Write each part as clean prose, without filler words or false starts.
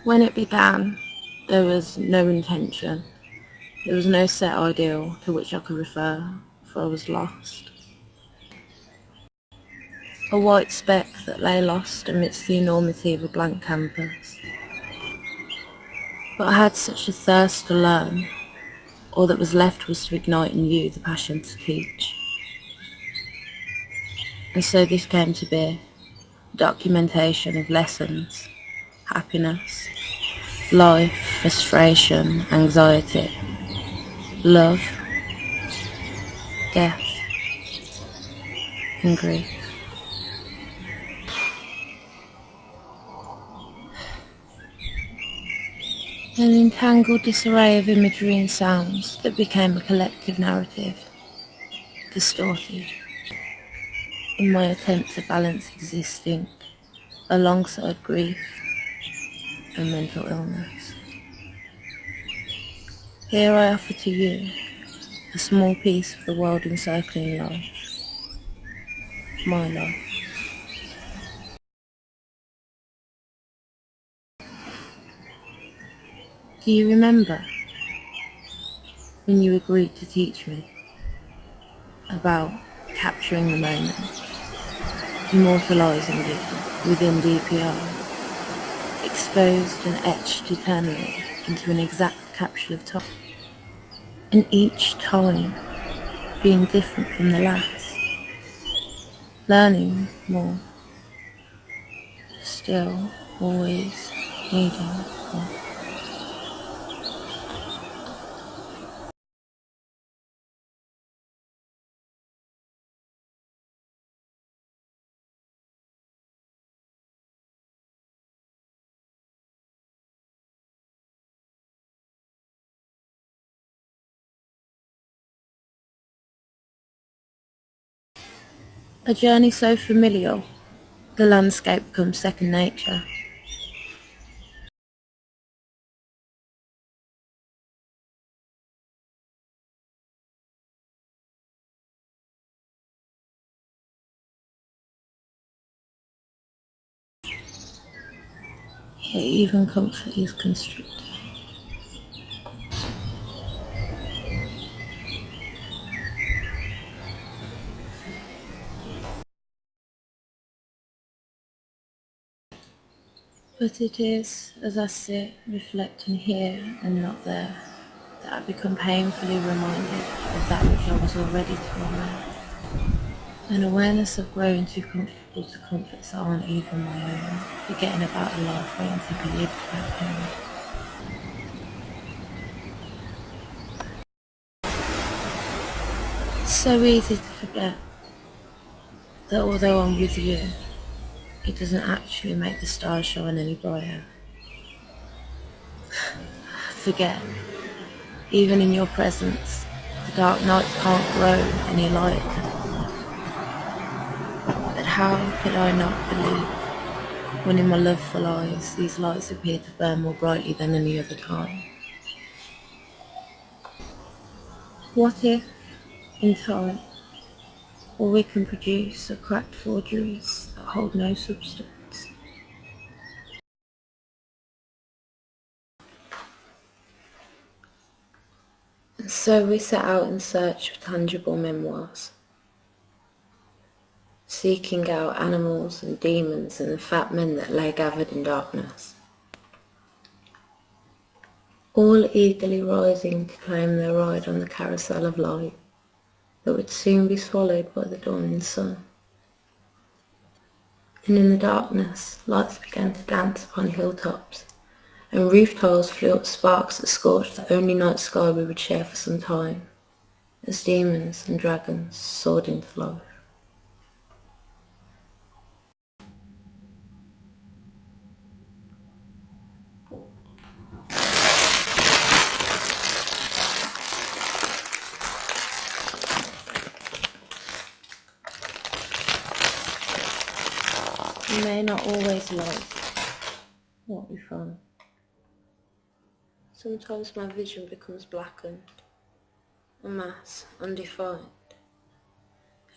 When it began, there was no intention. There was no set ideal to which I could refer, for I was lost. A white speck that lay lost amidst the enormity of a blank canvas. But I had such a thirst to learn. All that was left was to ignite in you the passion to teach. And so this came to be, documentation of lessons, happiness, life, frustration, anxiety, love, death, and grief. An entangled disarray of imagery and sounds that became a collective narrative, distorted, in my attempt to balance existing alongside grief and mental illness. Here I offer to you a small piece of the world encircling life, my life. Do you remember when you agreed to teach me about capturing the moment, immortalising it within DPI, exposed and etched eternally into an exact capsule of time, and each time being different from the last, learning more, still always needing more. A journey so familiar, the landscape becomes second nature. Yet even comfort is constricted. But it is as I sit, reflect and hear and not there, that I become painfully reminded of that which I was already too aware. An awareness of growing too comfortable to comforts that aren't even my own, forgetting about a life waiting to be lived back home. It's so easy to forget that although I'm with you, it doesn't actually make the stars shine any brighter. Forget, even in your presence, the dark nights can't grow any lighter. But how could I not believe, when in my loveful eyes these lights appear to burn more brightly than any other time? What if, in time, all we can produce are cracked forgeries that hold no substance? And so we set out in search of tangible memoirs, seeking out animals and demons and the fat men that lay gathered in darkness, all eagerly rising to claim their ride on the carousel of light that would soon be swallowed by the dawning sun. And in the darkness, lights began to dance upon hilltops, and roof tiles flew up sparks that scorched the only night sky we would share for some time, as demons and dragons soared into life. You may not always like what we find. Sometimes my vision becomes blackened, a mass undefined,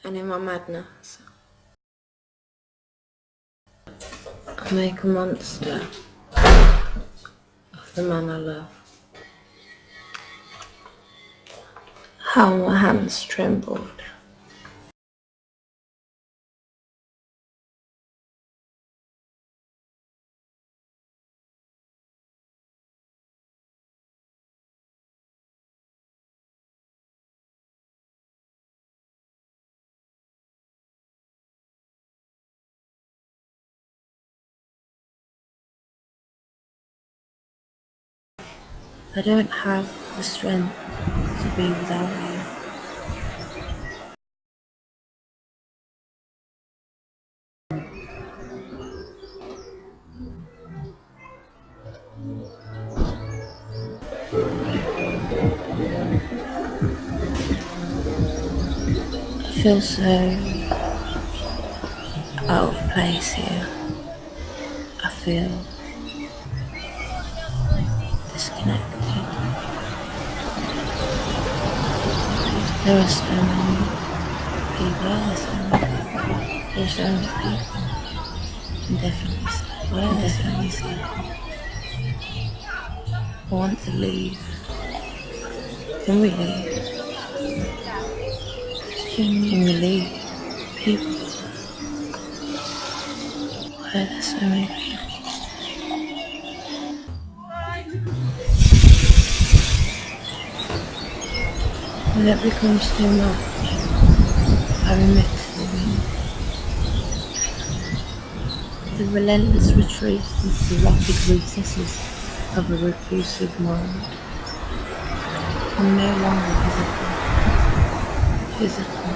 and in my madness I make a monster the man I love. How my hands trembled. I don't have the strength to be without you. I feel so out of place here. I feel disconnected. There are so many people, there's so many people. I'm definitely scared. I'm definitely scared. I want to leave. Can we leave? Can we leave? People. Why are there so many people? When it becomes too much, I remit to the wind. The relentless retreat into the rapid recesses of a reclusive mind. I'm no longer physical.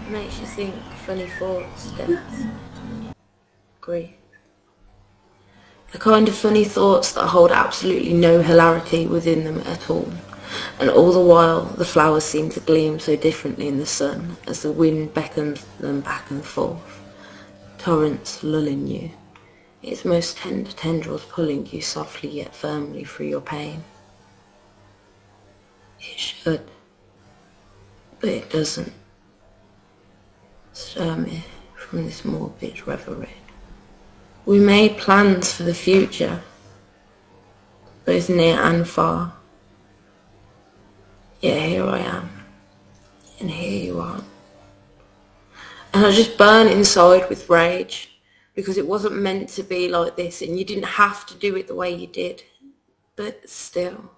Makes you think funny thoughts, death, grief. The kind of funny thoughts that hold absolutely no hilarity within them at all. And all the while the flowers seem to gleam so differently in the sun as the wind beckons them back and forth, torrents lulling you, its most tender tendrils pulling you softly yet firmly through your pain. It should, but it doesn't. Stir me from this morbid reverie. We made plans for the future, both near and far. Yet here I am, and here you are. And I just burn inside with rage, because it wasn't meant to be like this, and you didn't have to do it the way you did. But still,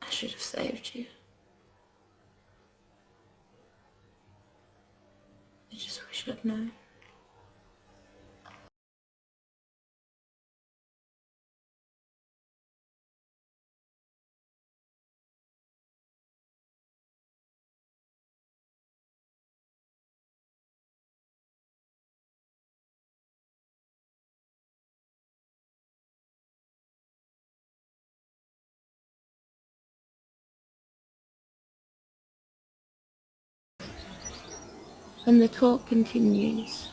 I should have saved you. I just wish I'd known. And the talk continues.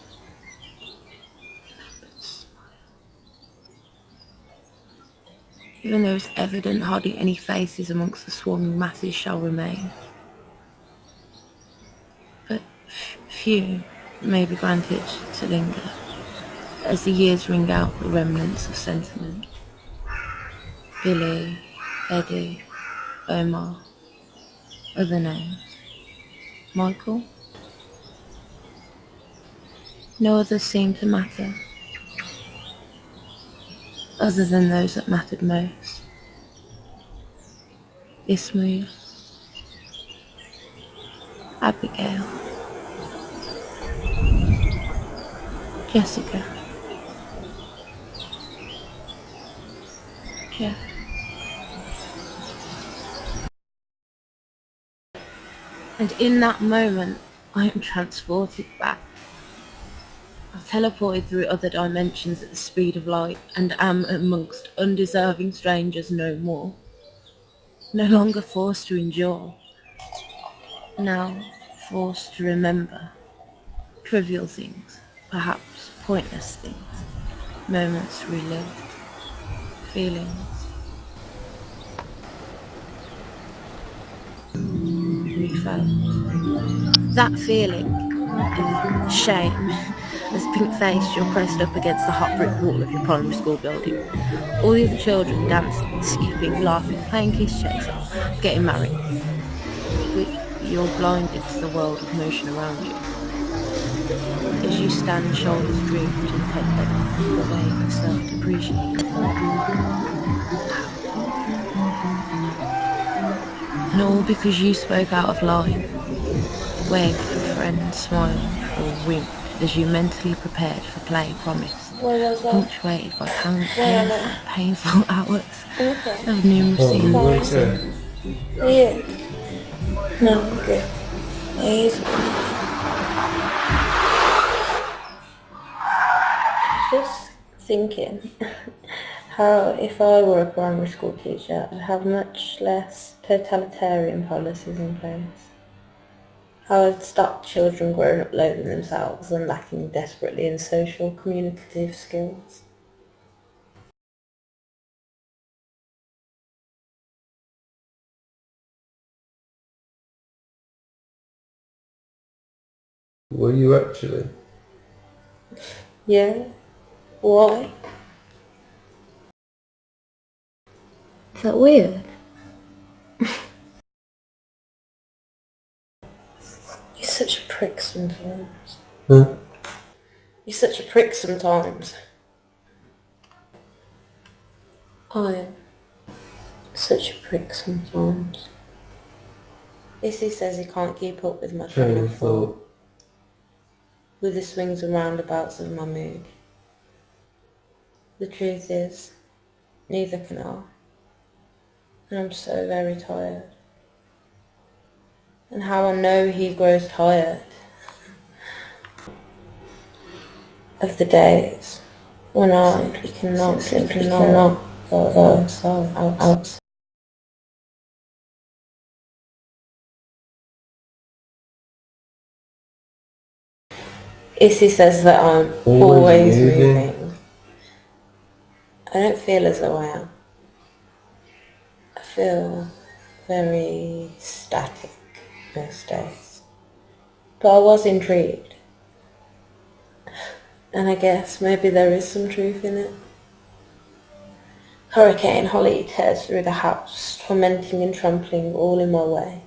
Even though it's evident hardly any faces amongst the swarming masses shall remain. But few may be granted to linger, as the years ring out the remnants of sentiment. Billy, Eddie, Omar, other names. Michael? No others seem to matter, other than those that mattered most. Ismail, Abigail, Jessica, Jeff. And in that moment, I am transported back. I've teleported through other dimensions at the speed of light and am amongst undeserving strangers no more. No longer forced to endure. Now forced to remember. Trivial things, perhaps pointless things. Moments relived. Feelings. you felt. That feeling of shame as pink-faced you're pressed up against the hot brick wall of your primary school building. All the other children dancing, skipping, laughing, playing kiss chaser, getting married. But you're blinded to the world of motion around you. As you stand shoulders drooped and head bent, the weight of self-depreciating thought. And all because you spoke out of line, waved at a friend, smiled or winked as you mentally prepared for play promise, punctuated by painful hours of numeracy and voicing. Yeah. No, I'm good. He's just thinking how if I were a primary school teacher, I'd have much less totalitarian policies in place. How I'd stop children growing up loathing themselves and lacking desperately in social communicative skills. Were you actually? Yeah? Why? Is that weird? You're such a prick sometimes. Huh? You're such a prick sometimes. I'm such a prick sometimes. Issy says he can't keep up with my train of thought, with the swings and roundabouts of my mood. The truth is, neither can I. And I'm so very tired. And how I know he grows tired of the days when I simply cannot go outside. Issy says that I'm always moving. I don't feel as though I am. I feel very static most days. But I was intrigued. And I guess maybe there is some truth in it. Hurricane Holly tears through the house, tormenting and trampling all in my way.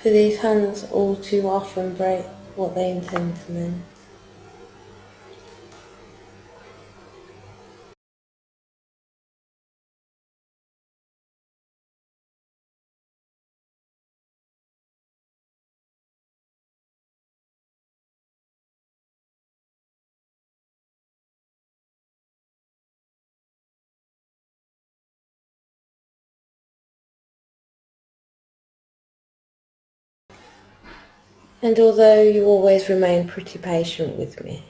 For these hands all too often break what they intend to mend. And although you always remain pretty patient with me,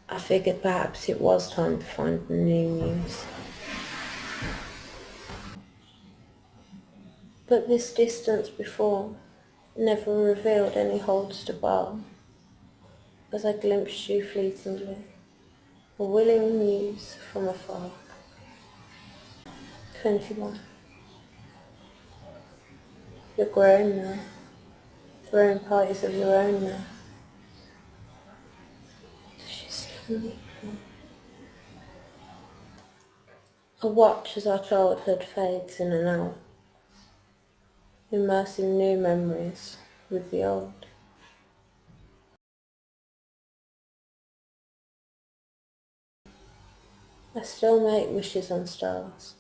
I figured perhaps it was time to find a new muse. But this distance before never revealed any holds to bar, as I glimpsed you fleetingly, a willing muse from afar. 21. You're grown now, throwing parties of your own now. Does she still need me? I watch as our childhood fades in and out, immersing new memories with the old. I still make wishes on stars.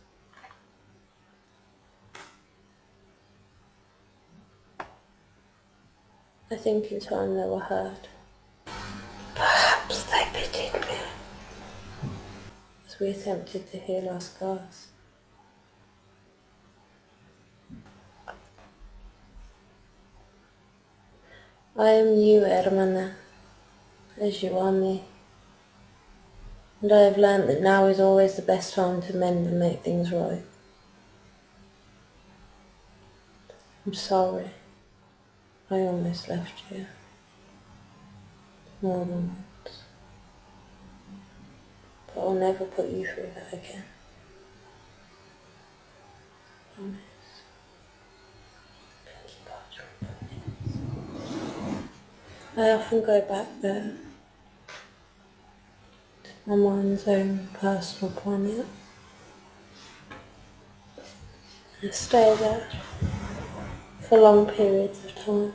I think in time they were heard. Perhaps they pitied me as we attempted to heal our scars. I am you, hermana, as you are me. And I have learnt that now is always the best time to mend and make things right. I'm sorry. I almost left you. More than once. But I'll never put you through that again. Promise. I often go back there, to my mind's own personal planet. I stay there for long periods of time.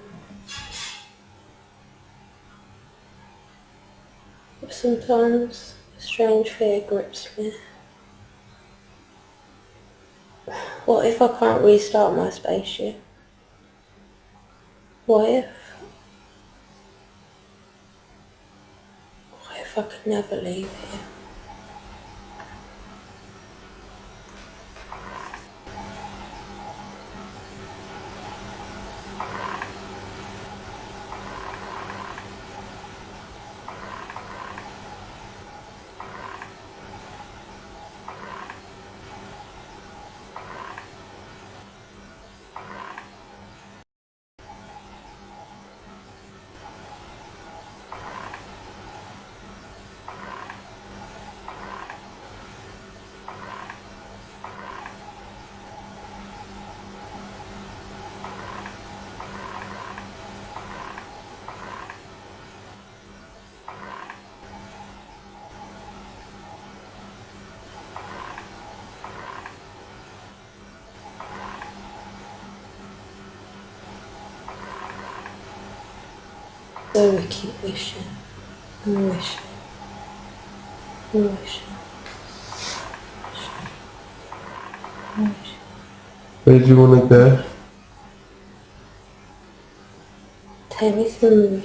But sometimes a strange fear grips me. What if I can't restart my spaceship? What if I could never leave here? So we keep wishing and wishing and wishing and wishing. Where do you want to go? Take me to the moon.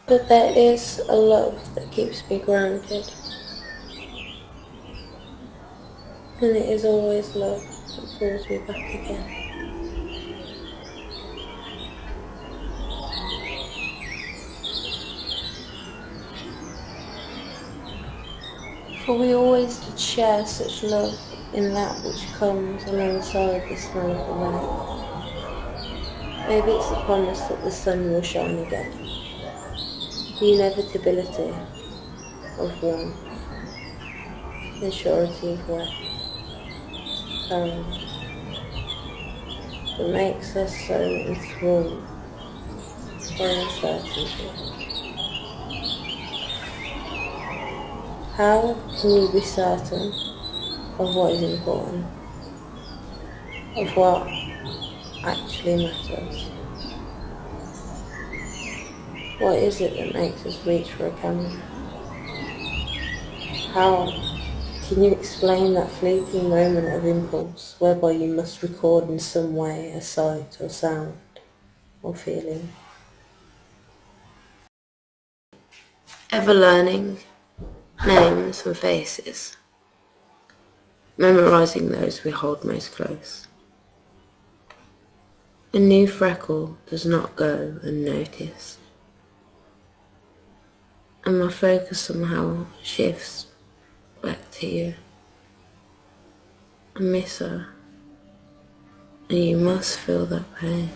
But there is a love that keeps me grounded. And it is always love that pulls me back again. For we always did share such love in that which comes alongside the smell of the rain. Maybe it's the promise that the sun will shine again. The inevitability of one. The surety of wet. That makes us so enthralled by uncertainty. How can you be certain of what is important? Of what actually matters? What is it that makes us reach for a camera? How can you explain that fleeting moment of impulse whereby you must record in some way a sight or sound or feeling? Ever learning names and faces, memorising those we hold most close. A new freckle does not go unnoticed, and my focus somehow shifts back to you. I miss her. And you must feel that pain.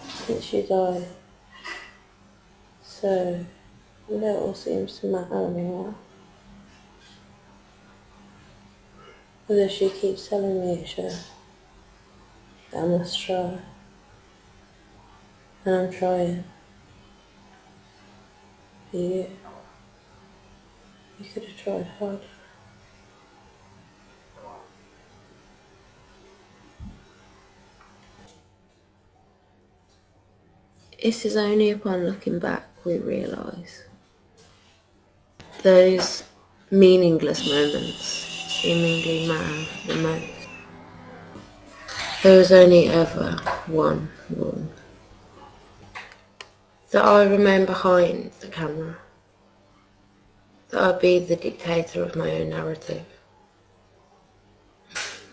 Since she died, so little seems to matter anymore. Although she keeps telling me it's her, that I must try. And I'm trying. For you. You could have tried harder. It is only upon looking back we realise those meaningless moments seemingly matter the most. There was only ever one rule. That I remain behind the camera. That I be the dictator of my own narrative.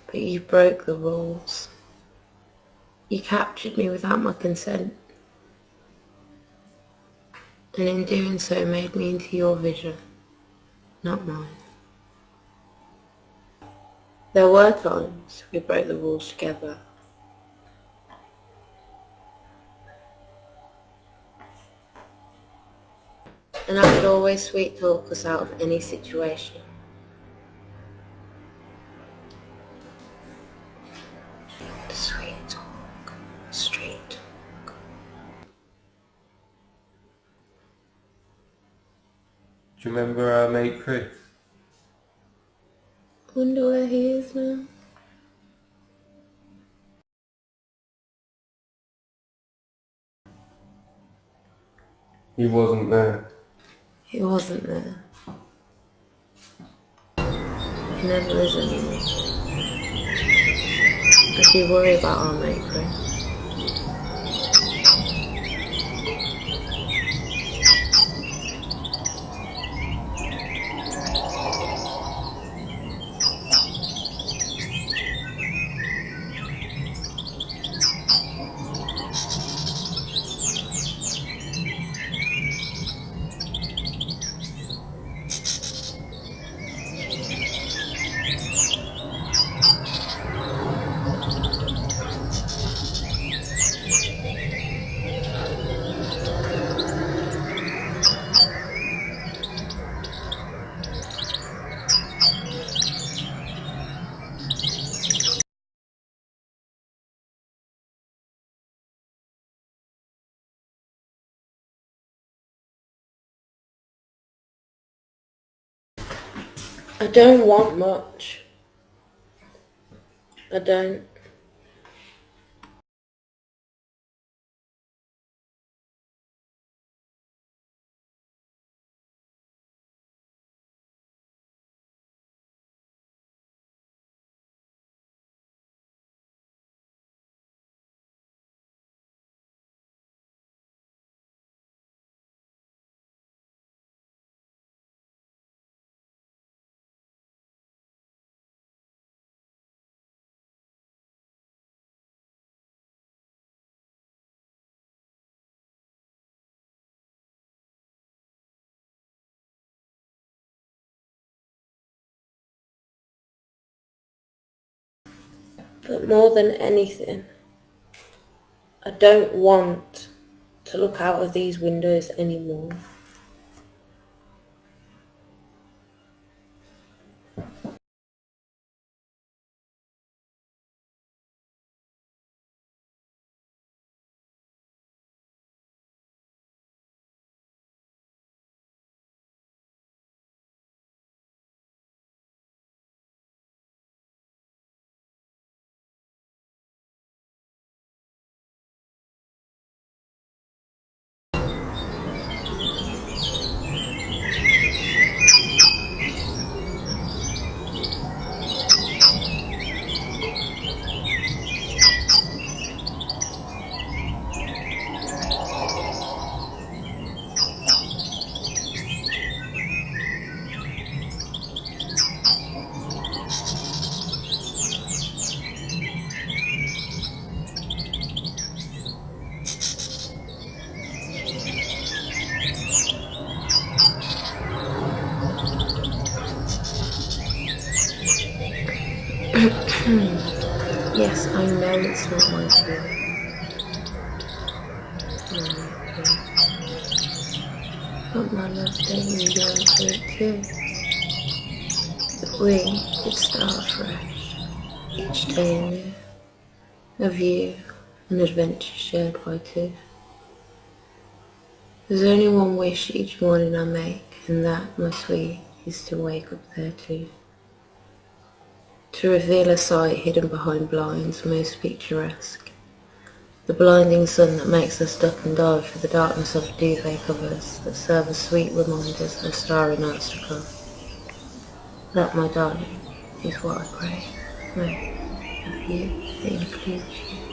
But you broke the rules. You captured me without my consent. And in doing so made me into your vision, not mine. There were times we broke the rules together. And I could always sweet talk us out of any situation. Sweet talk, straight talk. Do you remember our mate Chris? Wonder where he is now. He wasn't there. He wasn't there. He never is anymore. I do worry about our mate Chris. I don't want much. I don't. But more than anything, I don't want to look out of these windows anymore. Yes, I know it's not my fault. But my love, don't you yearn for it too? If we could start fresh, each day anew, a view, an adventure shared by two. There's only one wish each morning I make, and that, my sweet, is to wake up there too. To reveal a sight hidden behind blinds most picturesque. The blinding sun that makes us duck and dive for the darkness of duvet covers that serve as sweet reminders of starry nights to come. That, my darling, is what I pray. May, of you, that includes you.